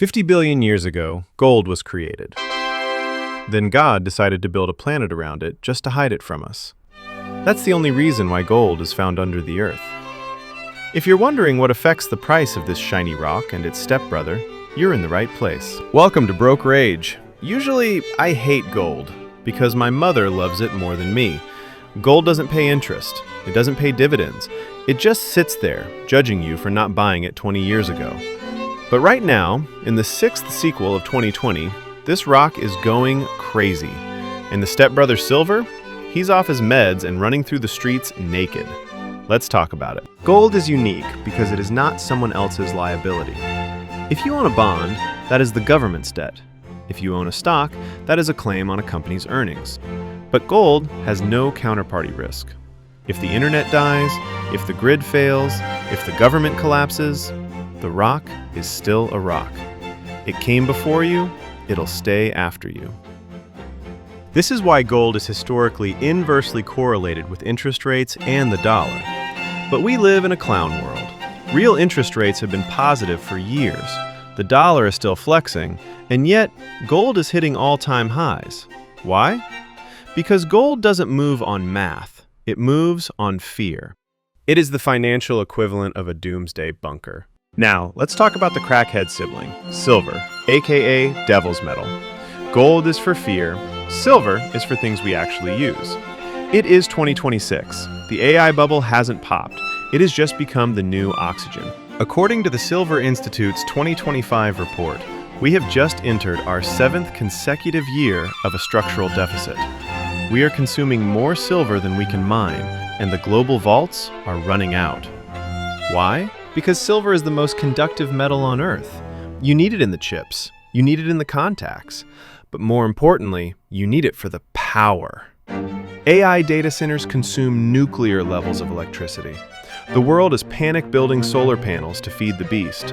50 billion years ago, gold was created. Then God decided to build a planet around it just to hide it from us. That's the only reason why gold is found under the earth. If you're wondering what affects the price of this shiny rock and its stepbrother, you're in the right place. Welcome to Broke Rage. Usually, I hate gold because my mother loves it more than me. Gold doesn't pay interest. It doesn't pay dividends. It just sits there, judging you for not buying it 20 years ago. But right now, in the 6th sequel of 2020, this rock is going crazy. And the stepbrother Silver, he's off his meds and running through the streets naked. Let's talk about it. Gold is unique because it is not someone else's liability. If you own a bond, that is the government's debt. If you own a stock, that is a claim on a company's earnings. But gold has no counterparty risk. If the internet dies, if the grid fails, if the government collapses, the rock is still a rock. It came before you, it'll stay after you. This is why gold is historically inversely correlated with interest rates and the dollar. But we live in a clown world. Real interest rates have been positive for years. The dollar is still flexing, and yet gold is hitting all-time highs. Why? Because gold doesn't move on math, it moves on fear. It is the financial equivalent of a doomsday bunker. Now, let's talk about the crackhead sibling, silver, aka devil's metal. Gold is for fear, silver is for things we actually use. It is 2026. The AI bubble hasn't popped. It has just become the new oxygen. According to the Silver Institute's 2025 report, we have just entered our 7th consecutive year of a structural deficit. We are consuming more silver than we can mine, and the global vaults are running out. Why? Because silver is the most conductive metal on Earth. You need it in the chips. You need it in the contacts. But more importantly, you need it for the power. AI data centers consume nuclear levels of electricity. The world is panic building solar panels to feed the beast.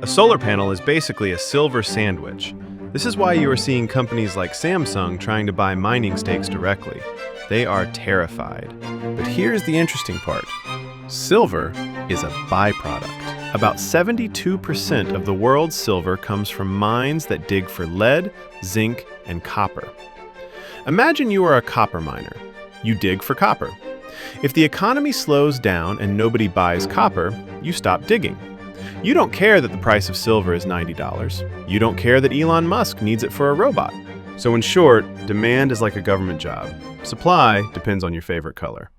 A solar panel is basically a silver sandwich. This is why you are seeing companies like Samsung trying to buy mining stakes directly. They are terrified. But here's the interesting part. Silver is a byproduct. About 72% of the world's silver comes from mines that dig for lead, zinc, and copper. Imagine you are a copper miner. You dig for copper. If the economy slows down and nobody buys copper, you stop digging. You don't care that the price of silver is $90. You don't care that Elon Musk needs it for a robot. So in short, demand is like a government job. Supply depends on your favorite color.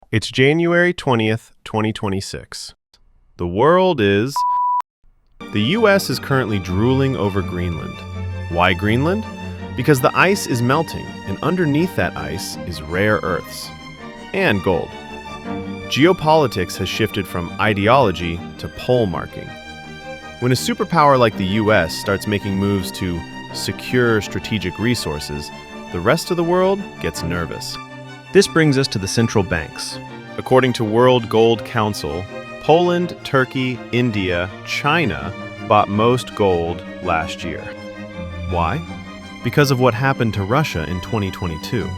It's January 20th, 2026. The world is... The US is currently drooling over Greenland. Why Greenland? Because the ice is melting, and underneath that ice is rare earths. And gold. Geopolitics has shifted from ideology to pole marking. When a superpower like the US starts making moves to secure strategic resources, the rest of the world gets nervous. This brings us to the central banks. According to World Gold Council, Poland, Turkey, India, China bought most gold last year. Why? Because of what happened to Russia in 2022.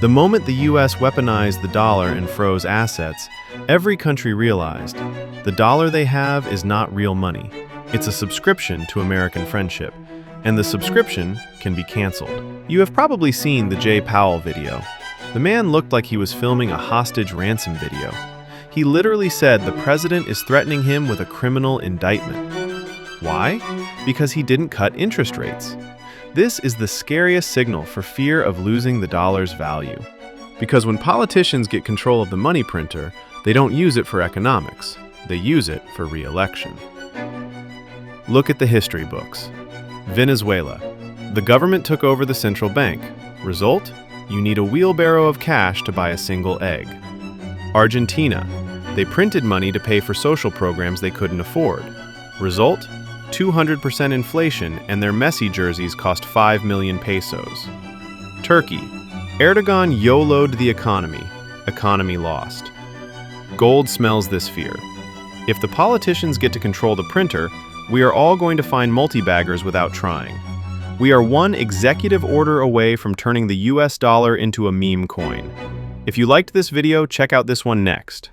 The moment the US weaponized the dollar and froze assets, every country realized the dollar they have is not real money. It's a subscription to American friendship, and the subscription can be canceled. You have probably seen the Jay Powell video. The man looked like he was filming a hostage ransom video. He literally said the president is threatening him with a criminal indictment. Why? Because he didn't cut interest rates. This is the scariest signal for fear of losing the dollar's value. Because when politicians get control of the money printer, they don't use it for economics. They use it for re-election. Look at the history books. Venezuela. The government took over the central bank. Result? You need a wheelbarrow of cash to buy a single egg. Argentina. They printed money to pay for social programs they couldn't afford. Result? 200% inflation, and their Messi jerseys cost 5 million pesos. Turkey. Erdogan YOLO'd the economy. Economy lost. Gold smells this fear. If the politicians get to control the printer, we are all going to find multi-baggers without trying. We are one executive order away from turning the US dollar into a meme coin. If you liked this video, check out this one next.